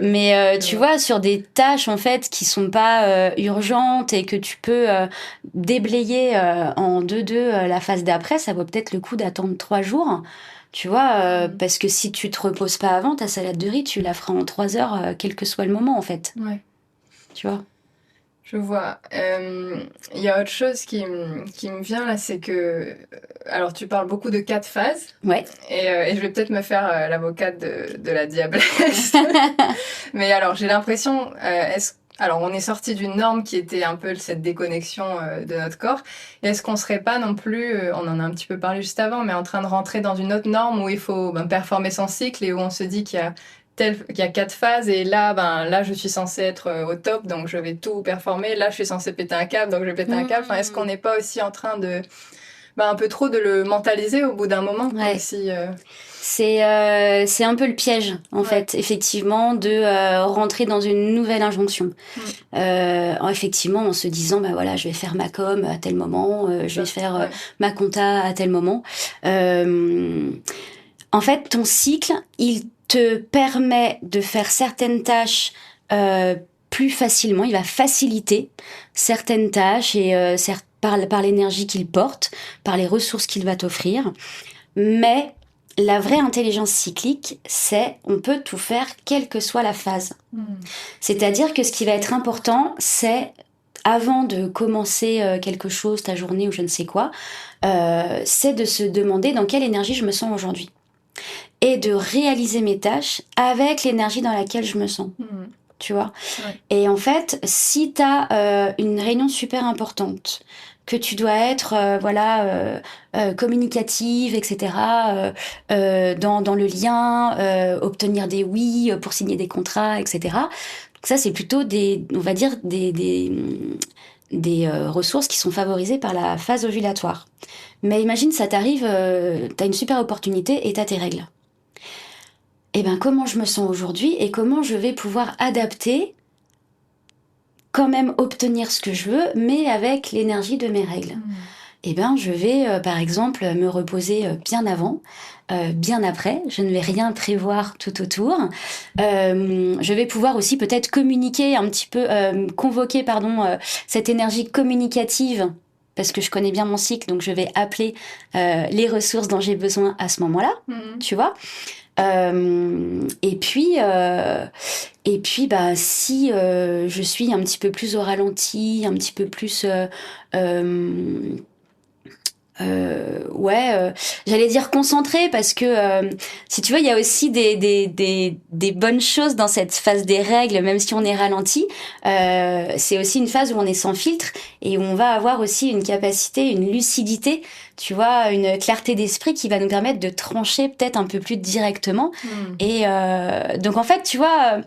mais tu vois, sur des tâches en fait qui sont pas urgentes et que tu peux déblayer en 2-2 la phase d'après, ça vaut peut-être le coup d'attendre 3 jours. Tu vois, parce que si tu te reposes pas avant, ta salade de riz, tu la feras en 3 heures, quel que soit le moment, en fait. Ouais. Tu vois. Je vois. Il y a autre chose qui me vient là, c'est que... Alors, tu parles beaucoup de 4 phases. Ouais. Et je vais peut-être me faire l'avocate de la diablesse. Mais alors, j'ai l'impression... Alors, on est sorti d'une norme qui était un peu cette déconnexion de notre corps. Et est-ce qu'on serait pas non plus, on en a un petit peu parlé juste avant, mais en train de rentrer dans une autre norme où il faut performer son cycle et où on se dit qu'il y a 4 phases et là, je suis censée être au top, donc je vais tout performer. Là, je suis censée péter un câble, donc je vais péter un câble. Enfin, est-ce qu'on n'est pas aussi en train de... un peu trop de le mentaliser au bout d'un moment aussi, C'est un peu le piège, en fait, effectivement, de rentrer dans une nouvelle injonction. Effectivement, en se disant, voilà, je vais faire ma com à tel moment, je vais faire ma compta à tel moment. En fait, ton cycle, il te permet de faire certaines tâches plus facilement, il va faciliter certaines tâches et par l'énergie qu'il porte, par les ressources qu'il va t'offrir. Mais la vraie intelligence cyclique, c'est on peut tout faire quelle que soit la phase. C'est-à-dire que ce qui va être important, c'est avant de commencer quelque chose, ta journée ou je ne sais quoi, c'est de se demander dans quelle énergie je me sens aujourd'hui. Et de réaliser mes tâches avec l'énergie dans laquelle je me sens. Tu vois ? Ouais. Et en fait, si tu as une réunion super importante, que tu dois être communicative, etc., dans le lien, obtenir des oui pour signer des contrats, etc. Donc ça, c'est plutôt des ressources qui sont favorisées par la phase ovulatoire. Mais imagine, ça t'arrive, t'as une super opportunité et t'as tes règles. Eh bien, comment je me sens aujourd'hui et comment je vais pouvoir adapter, quand même obtenir ce que je veux, mais avec l'énergie de mes règles. Eh bien, je vais, par exemple, me reposer bien avant, bien après. Je ne vais rien prévoir tout autour. Je vais pouvoir aussi peut-être communiquer un petit peu, convoquer, cette énergie communicative, parce que je connais bien mon cycle, donc je vais appeler les ressources dont j'ai besoin à ce moment-là, tu vois. Et puis, si je suis un petit peu plus au ralenti, un petit peu plus, j'allais dire concentrée, parce que si tu vois, il y a aussi des bonnes choses dans cette phase des règles, même si on est ralenti. C'est aussi une phase où on est sans filtre et où on va avoir aussi une capacité, une lucidité, tu vois, une clarté d'esprit qui va nous permettre de trancher peut-être un peu plus directement. Et donc en fait, tu vois,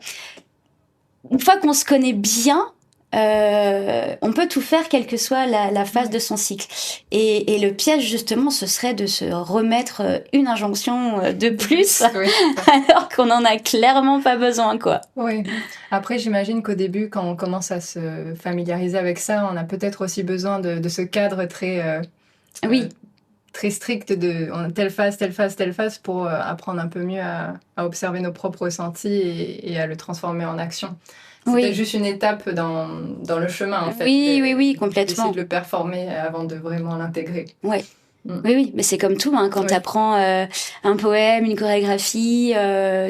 une fois qu'on se connaît bien, on peut tout faire quelle que soit la phase de son cycle. Et le piège, justement, ce serait de se remettre une injonction de plus, alors qu'on n'en a clairement pas besoin, quoi. Oui. Après, j'imagine qu'au début, quand on commence à se familiariser avec ça, on a peut-être aussi besoin de ce cadre très strict de telle phase pour apprendre un peu mieux à observer nos propres ressentis et à le transformer en action. C'était juste une étape dans le chemin, en fait. Oui, complètement. Essayer de le performer avant de vraiment l'intégrer. Ouais. Oui, mais c'est comme tout, hein, quand tu apprends un poème, une chorégraphie,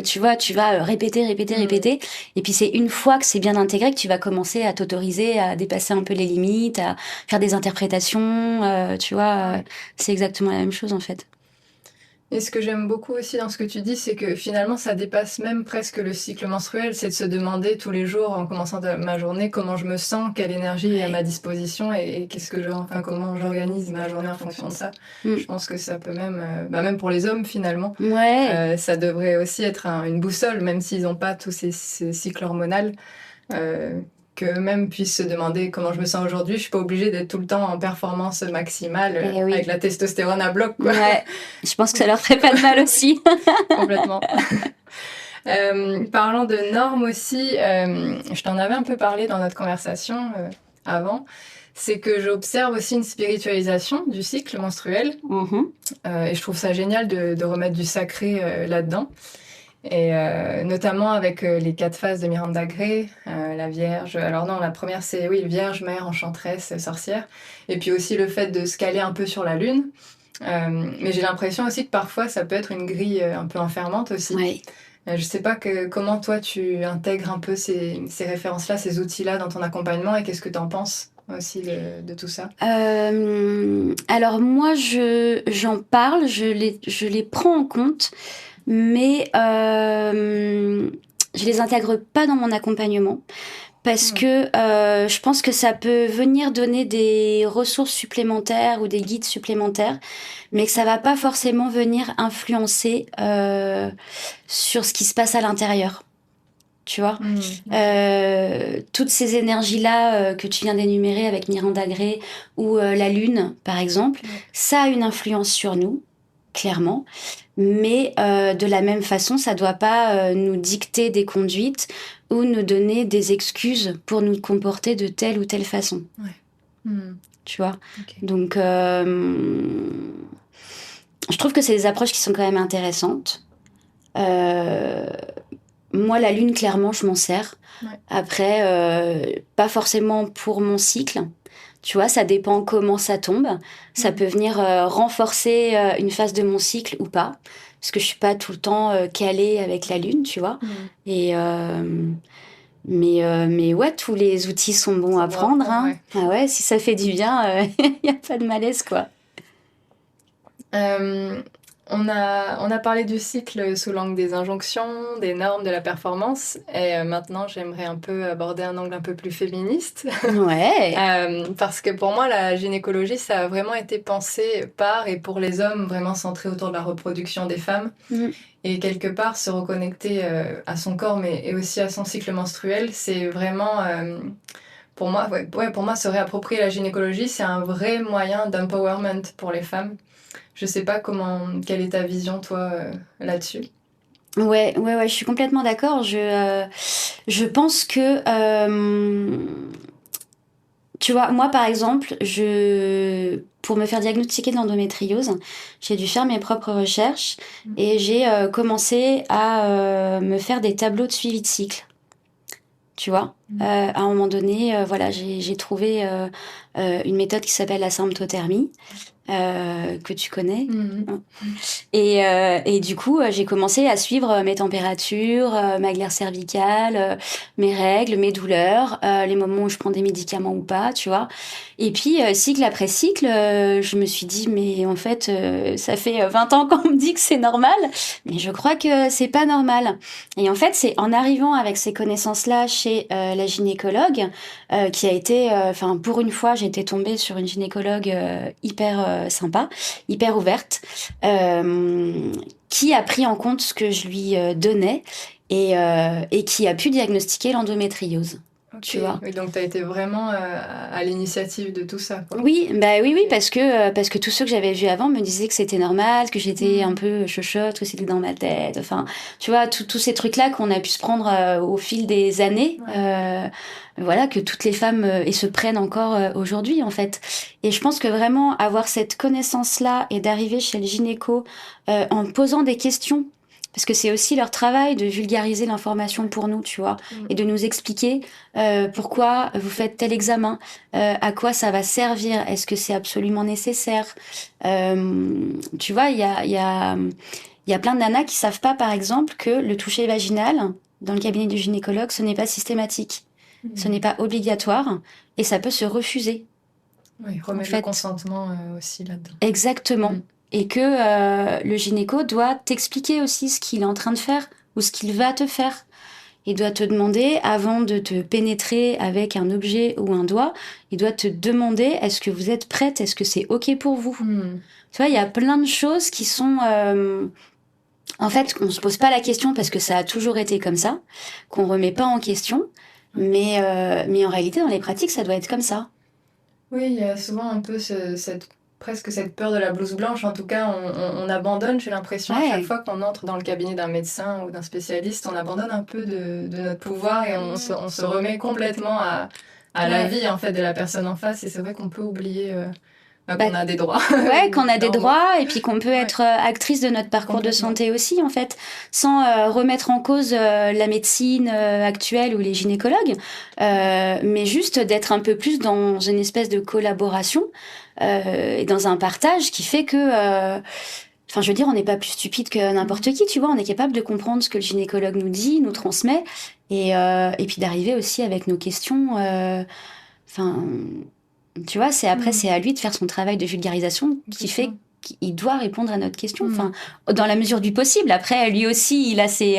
tu vois, tu vas répéter, et puis c'est une fois que c'est bien intégré que tu vas commencer à t'autoriser à dépasser un peu les limites, à faire des interprétations, tu vois, c'est exactement la même chose en fait. Et ce que j'aime beaucoup aussi dans ce que tu dis, c'est que finalement, ça dépasse même presque le cycle menstruel. C'est de se demander tous les jours, en commençant ma journée, comment je me sens, quelle énergie est à ma disposition et comment j'organise ma journée en fonction de ça. Je pense que ça peut même pour les hommes finalement, ça devrait aussi être une boussole, même s'ils n'ont pas tous ces cycles hormonaux. Qu'eux-mêmes puissent se demander comment je me sens aujourd'hui. Je suis pas obligée d'être tout le temps en performance maximale avec la testostérone à bloc, quoi. Ouais, je pense que ça leur ferait pas de mal aussi. Complètement. Parlant de normes aussi, je t'en avais un peu parlé dans notre conversation avant, c'est que j'observe aussi une spiritualisation du cycle menstruel. Et je trouve ça génial de remettre du sacré là-dedans. Et notamment avec les 4 phases de Miranda Gray, la Vierge. Alors non, la première c'est Vierge, Mère, Enchanteresse, Sorcière. Et puis aussi le fait de se caler un peu sur la Lune. Mais j'ai l'impression aussi que parfois ça peut être une grille un peu enfermante aussi. Ouais. Je sais pas comment toi tu intègres un peu ces références-là, ces outils-là dans ton accompagnement et qu'est-ce que tu en penses aussi de tout ça? Alors moi j'en parle, je les prends en compte. Mais je les intègre pas dans mon accompagnement parce que je pense que ça peut venir donner des ressources supplémentaires ou des guides supplémentaires, mais que ça va pas forcément venir influencer sur ce qui se passe à l'intérieur. Tu vois, toutes ces énergies-là que tu viens d'énumérer avec Miranda Gray ou la Lune, par exemple, ça a une influence sur nous, clairement. Mais de la même façon, ça doit pas nous dicter des conduites ou nous donner des excuses pour nous comporter de telle ou telle façon. Tu vois. Donc, je trouve que c'est des approches qui sont quand même intéressantes. moi, la lune, clairement, je m'en sers. Ouais. Après, pas forcément pour mon cycle. Tu vois, ça dépend comment ça tombe. Ça peut venir renforcer une phase de mon cycle ou pas. Parce que je suis pas tout le temps calée avec la lune, tu vois. Et mais ouais, tous les outils sont bons à prendre. Hein. Ouais. Ah ouais, si ça fait du bien, il n'y a pas de malaise, quoi. On a parlé du cycle sous l'angle des injonctions, des normes, de la performance. Et maintenant, j'aimerais un peu aborder un angle un peu plus féministe. Ouais. Parce que pour moi, la gynécologie, ça a vraiment été pensé par et pour les hommes, vraiment centré autour de la reproduction des femmes. Et quelque part, se reconnecter à son corps, mais et aussi à son cycle menstruel, c'est vraiment... pour moi, pour moi, se réapproprier la gynécologie, c'est un vrai moyen d'empowerment pour les femmes. Je sais pas quelle est ta vision, toi, là-dessus. Ouais, je suis complètement d'accord. Je pense que, tu vois, moi, par exemple, pour me faire diagnostiquer de l'endométriose, j'ai dû faire mes propres recherches et j'ai commencé à me faire des tableaux de suivi de cycle. Tu vois, à un moment donné, voilà, j'ai trouvé une méthode qui s'appelle la symptothermie. Que tu connais. Et du coup, j'ai commencé à suivre mes températures, ma glaire cervicale, mes règles, mes douleurs, les moments où je prends des médicaments ou pas, tu vois. Et puis, cycle après cycle, je me suis dit, mais en fait, ça fait 20 ans qu'on me dit que c'est normal, mais je crois que c'est pas normal. Et en fait, c'est en arrivant avec ces connaissances-là chez la gynécologue, qui a été, pour une fois, j'ai été tombée sur une gynécologue hyper sympa, hyper ouverte, qui a pris en compte ce que je lui donnais et qui a pu diagnostiquer l'endométriose. Okay. Tu vois. Oui, donc tu as été vraiment à l'initiative de tout ça, quoi. Oui, parce que tous ceux que j'avais vus avant me disaient que c'était normal, que j'étais un peu chochotte, que c'était dans ma tête. Enfin, tu vois, tous ces trucs-là qu'on a pu se prendre au fil des années. Voilà, que toutes les femmes et se prennent encore aujourd'hui, en fait. Et je pense que vraiment avoir cette connaissance-là et d'arriver chez le gynéco en posant des questions, parce que c'est aussi leur travail de vulgariser l'information pour nous, tu vois, et de nous expliquer pourquoi vous faites tel examen, à quoi ça va servir, est-ce que c'est absolument nécessaire. Tu vois, il y a plein de nanas qui savent pas, par exemple, que le toucher vaginal, dans le cabinet du gynécologue, ce n'est pas systématique. Ce n'est pas obligatoire et ça peut se refuser. Oui, remettre le consentement aussi là-dedans. Exactement. Et que le gynéco doit t'expliquer aussi ce qu'il est en train de faire ou ce qu'il va te faire. Il doit te demander, avant de te pénétrer avec un objet ou un doigt, il doit te demander, est-ce que vous êtes prête? Est-ce que c'est OK pour vous? Tu vois, il y a plein de choses qui sont... En fait, on se pose pas la question parce que ça a toujours été comme ça, qu'on remet pas en question. Mais en réalité, dans les pratiques, ça doit être comme ça. Oui, il y a souvent un peu presque cette peur de la blouse blanche. En tout cas, on abandonne, j'ai l'impression, à chaque fois qu'on entre dans le cabinet d'un médecin ou d'un spécialiste, on abandonne un peu de notre pouvoir et on se remet complètement à la vie, en fait, de la personne en face. Et c'est vrai qu'on peut oublier... qu'on a des droits. Ouais, qu'on a des droits et puis qu'on peut être actrice de notre parcours de santé aussi, en fait, sans remettre en cause la médecine actuelle ou les gynécologues, mais juste d'être un peu plus dans une espèce de collaboration et dans un partage qui fait que... Enfin, je veux dire, on n'est pas plus stupide que n'importe qui, tu vois. On est capable de comprendre ce que le gynécologue nous dit, nous transmet, et puis d'arriver aussi avec nos questions... Tu vois, c'est à lui de faire son travail de vulgarisation qui fait qu'il doit répondre à notre question. Enfin, dans la mesure du possible. Après, lui aussi, il a ses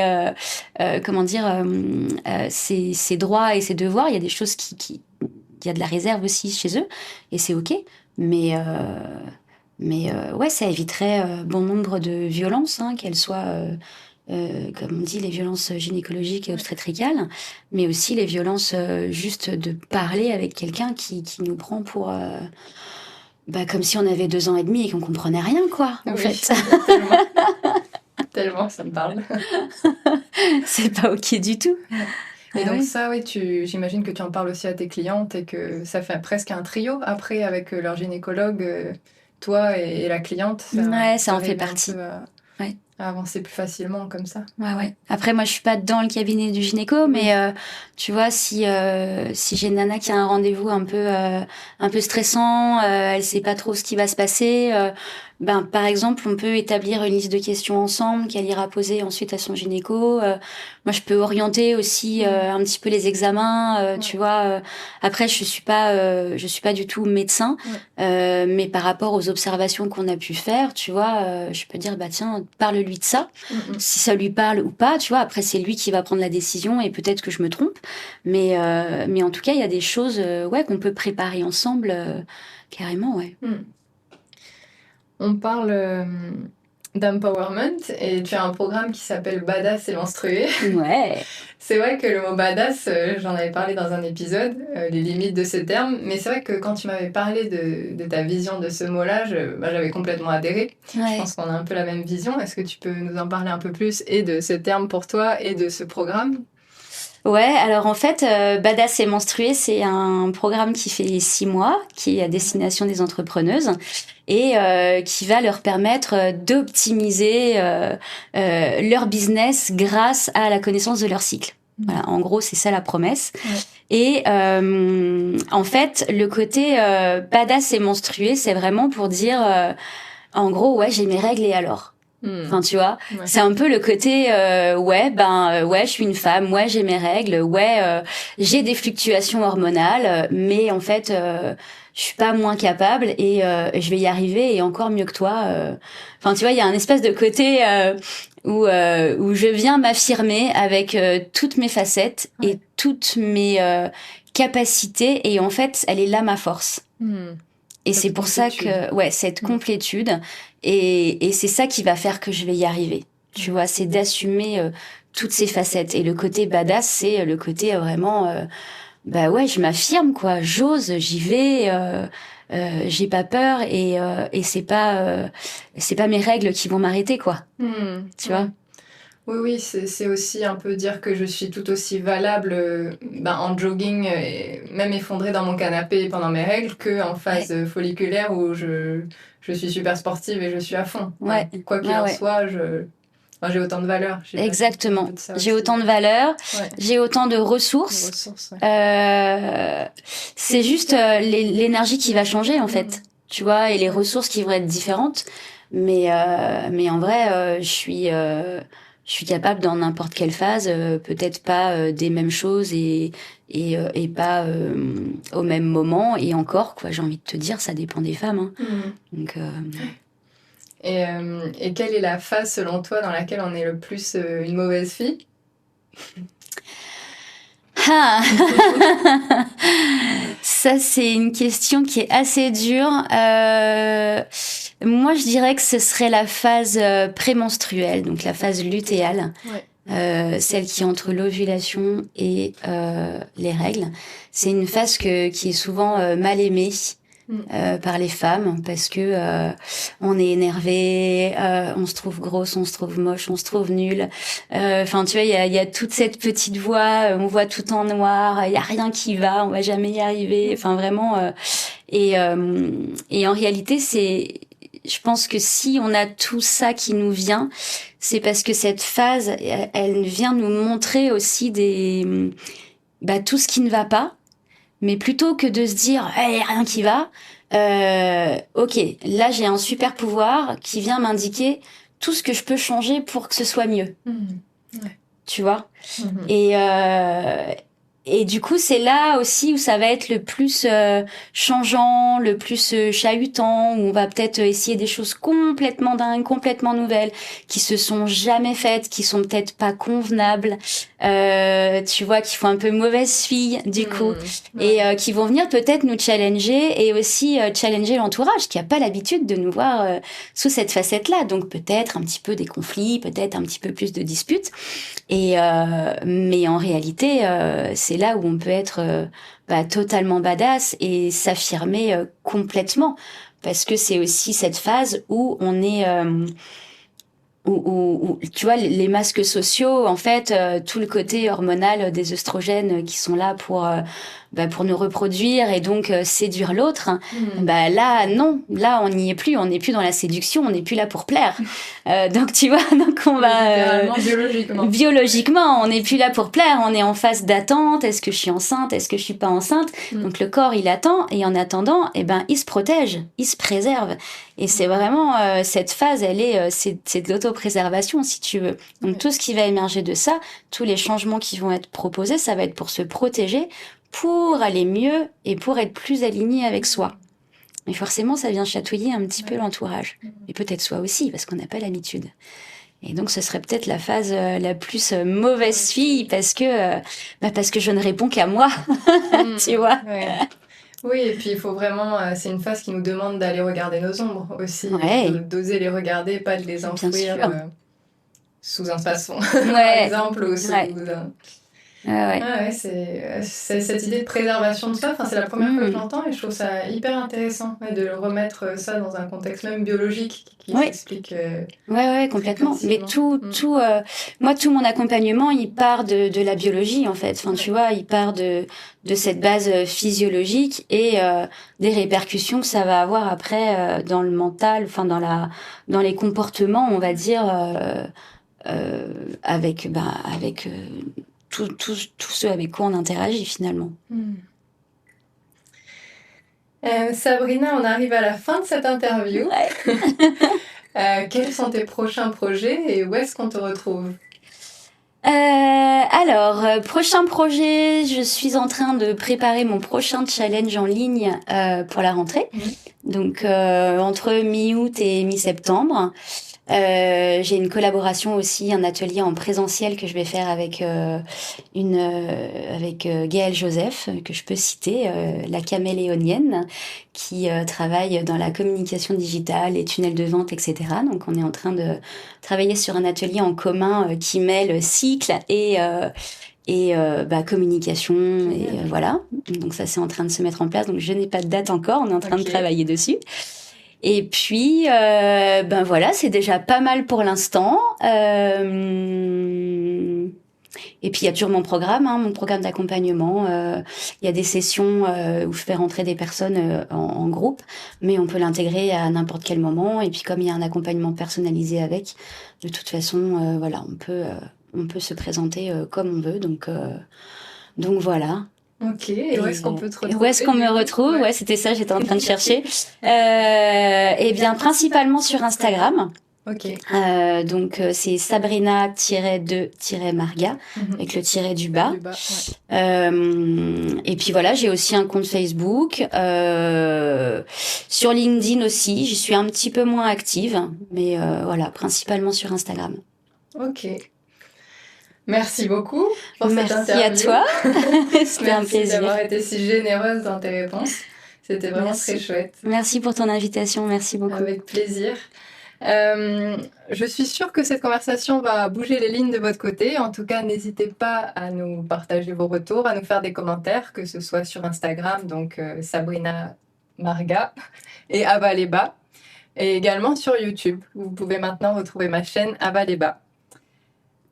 droits et ses devoirs. Il y a des choses il y a de la réserve aussi chez eux, et c'est OK. Mais ouais, ça éviterait bon nombre de violences, hein, qu'elles soient... comme on dit, les violences gynécologiques et obstétricales, mais aussi les violences juste de parler avec quelqu'un qui nous prend pour... comme si on avait 2 ans et demi et qu'on comprenait rien, quoi, en fait. Tellement, ça me parle. C'est pas OK du tout. Et donc ça, oui, j'imagine que tu en parles aussi à tes clientes et que ça fait presque un trio après avec leur gynécologue, toi et la cliente. Ça en fait partie. avancer plus facilement comme ça. Ouais. Après, moi, je suis pas dans le cabinet du gynéco, mais tu vois, si j'ai une nana qui a un rendez-vous un peu stressant, elle sait pas trop ce qui va se passer, par exemple, on peut établir une liste de questions ensemble qu'elle ira poser ensuite à son gynéco. Moi, je peux orienter aussi un petit peu les examens, tu vois. Après, je suis pas du tout médecin, mais par rapport aux observations qu'on a pu faire, tu vois, je peux dire, tiens, parle-lui de ça. Si ça lui parle ou pas, tu vois. Après, c'est lui qui va prendre la décision et peut-être que je me trompe. Mais en tout cas, il y a des choses, qu'on peut préparer ensemble, carrément, ouais. On parle d'empowerment et tu as un programme qui s'appelle Badass et menstruée. Ouais. C'est vrai que le mot badass, j'en avais parlé dans un épisode, les limites de ce terme, mais c'est vrai que quand tu m'avais parlé de ta vision de ce mot-là, j'avais complètement adhéré. Ouais. Je pense qu'on a un peu la même vision. Est-ce que tu peux nous en parler un peu plus et de ce terme pour toi et de ce programme ? Ouais, alors en fait, Badass et menstruée, c'est un programme qui fait 6 mois, qui est à destination des entrepreneuses et qui va leur permettre d'optimiser leur business grâce à la connaissance de leur cycle. Voilà, en gros, c'est ça la promesse. Ouais. Et en fait, le côté Badass et menstruée, c'est vraiment pour dire, en gros, ouais, j'ai mes règles et alors. Enfin, tu vois, c'est un peu le côté je suis une femme, ouais, j'ai mes règles, j'ai des fluctuations hormonales, mais en fait je suis pas moins capable et je vais y arriver et encore mieux que toi. Enfin, tu vois, il y a un espèce de côté où je viens m'affirmer avec toutes mes facettes et toutes mes capacités et en fait, elle est là ma force. Et c'est pour ça que, cette complétude, et c'est ça qui va faire que je vais y arriver. Tu vois, c'est d'assumer toutes ces facettes. Et le côté badass, c'est le côté vraiment, je m'affirme, quoi. J'ose, j'y vais, j'ai pas peur et c'est pas mes règles qui vont m'arrêter, quoi. Tu vois? Oui, c'est aussi un peu dire que je suis tout aussi valable en jogging, et même effondrée dans mon canapé pendant mes règles, qu'en phase folliculaire où je suis super sportive et je suis à fond. Ouais. Quoi qu'il en soit, j'ai autant de valeur. Exactement. J'ai autant de valeur, j'ai autant de ressources. C'est juste l'énergie qui va changer, en fait. Tu vois, et les ressources qui vont être différentes. Mais en vrai, je suis capable dans n'importe quelle phase, peut-être pas des mêmes choses et pas au même moment. Et encore, quoi, j'ai envie de te dire, ça dépend des femmes. Donc, Et quelle est la phase, selon toi, dans laquelle on est le plus une mauvaise fille ? Ça, c'est une question qui est assez dure. Moi, je dirais que ce serait la phase prémenstruelle, donc la phase lutéale, celle qui est entre l'ovulation et les règles. C'est une phase qui est souvent mal aimée par les femmes parce que on est énervé, on se trouve grosse, on se trouve moche, on se trouve nulle. Enfin, tu vois, il y a toute cette petite voix, on voit tout en noir, il y a rien qui va, on va jamais y arriver. Enfin, vraiment. Et en réalité, je pense que si on a tout ça qui nous vient, c'est parce que cette phase, elle vient nous montrer aussi tout ce qui ne va pas. Mais plutôt que de se dire rien qui va, ok, là j'ai un super pouvoir qui vient m'indiquer tout ce que je peux changer pour que ce soit mieux. Tu vois ? Et du coup, c'est là aussi où ça va être le plus changeant, le plus chahutant, où on va peut-être essayer des choses complètement dingues, complètement nouvelles, qui se sont jamais faites, qui sont peut-être pas convenables, tu vois, qui font un peu mauvaise fille, du coup, et qui vont venir peut-être nous challenger et aussi challenger l'entourage, qui a pas l'habitude de nous voir sous cette facette-là. Donc peut-être un petit peu des conflits, peut-être un petit peu plus de disputes. Mais en réalité, c'est là où on peut être totalement badass et s'affirmer complètement, parce que c'est aussi cette phase où on est où tu vois, les masques sociaux, en fait, tout le côté hormonal des œstrogènes qui sont là pour pour nous reproduire et donc séduire l'autre. Là, non. Là, on n'y est plus. On n'est plus dans la séduction. On n'est plus là pour plaire. Donc, tu vois, donc on va... biologiquement. Biologiquement, on n'est plus là pour plaire. On est en phase d'attente. Est-ce que je suis enceinte? Est-ce que je suis pas enceinte? Donc, le corps, il attend. Et en attendant, il se protège. Il se préserve. Et c'est vraiment... cette phase, c'est de l'autopréservation, si tu veux. Donc, tout ce qui va émerger de ça, tous les changements qui vont être proposés, ça va être pour se protéger, pour aller mieux et pour être plus aligné avec soi. Mais forcément, ça vient chatouiller un petit peu l'entourage. Et peut-être soi aussi, parce qu'on n'a pas l'habitude. Et donc, ce serait peut-être la phase la plus mauvaise fille, parce que je ne réponds qu'à moi, tu vois. Ouais. Oui, et puis il faut vraiment... c'est une phase qui nous demande d'aller regarder nos ombres aussi. D'oser les regarder, pas de les enfouir sous un façon, par exemple, ou sous... c'est cette idée de préservation de soi. C'est la première fois que je l'entends et je trouve ça hyper intéressant de remettre ça dans un contexte même biologique qui s'explique. Complètement. Mais moi, tout mon accompagnement, il part de la biologie en fait. Tu vois, il part de cette base physiologique et des répercussions que ça va avoir après dans le mental, dans les comportements, on va dire, avec tous ceux avec quoi on interagit finalement. Sabrina, on arrive à la fin de cette interview. Quels sont tes prochains projets et où est-ce qu'on te retrouve? Prochain projet, je suis en train de préparer mon prochain challenge en ligne pour la rentrée. Donc entre mi-août et mi-septembre. J'ai une collaboration aussi, un atelier en présentiel que je vais faire avec Gaëlle Joseph, que je peux citer, la caméléonienne, qui travaille dans la communication digitale, les tunnels de vente, etc. Donc on est en train de travailler sur un atelier en commun qui mêle cycle et communication et voilà. Donc ça c'est en train de se mettre en place. Donc je n'ai pas de date encore, on est en train de travailler dessus. Et puis, c'est déjà pas mal pour l'instant. Et puis, il y a toujours mon programme d'accompagnement. Il y a des sessions où je fais rentrer des personnes en groupe, mais on peut l'intégrer à n'importe quel moment. Et puis, comme il y a un accompagnement personnalisé avec, de toute façon, on peut se présenter comme on veut. Donc voilà. Ok, et où est-ce qu'on peut te retrouver? Où est-ce qu'on me retrouve? Ouais, c'était ça, j'étais en train de chercher. Principalement sur Instagram. Ok. Donc, c'est Sabrina-2-Marga, avec le tiret du bas. Et puis voilà, j'ai aussi un compte Facebook. Sur LinkedIn aussi, j'y suis un petit peu moins active. Mais principalement sur Instagram. Ok. Merci beaucoup pour cette interview. Merci à toi. C'était un plaisir. Merci d'avoir été si généreuse dans tes réponses. C'était vraiment très chouette. Merci pour ton invitation. Merci beaucoup. Avec plaisir. Je suis sûre que cette conversation va bouger les lignes de votre côté. En tout cas, n'hésitez pas à nous partager vos retours, à nous faire des commentaires, que ce soit sur Instagram, donc Sabrina Marga et Ava les Bas, et également sur YouTube. Vous pouvez maintenant retrouver ma chaîne Ava les Bas.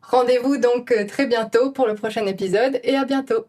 Rendez-vous donc très bientôt pour le prochain épisode et à bientôt.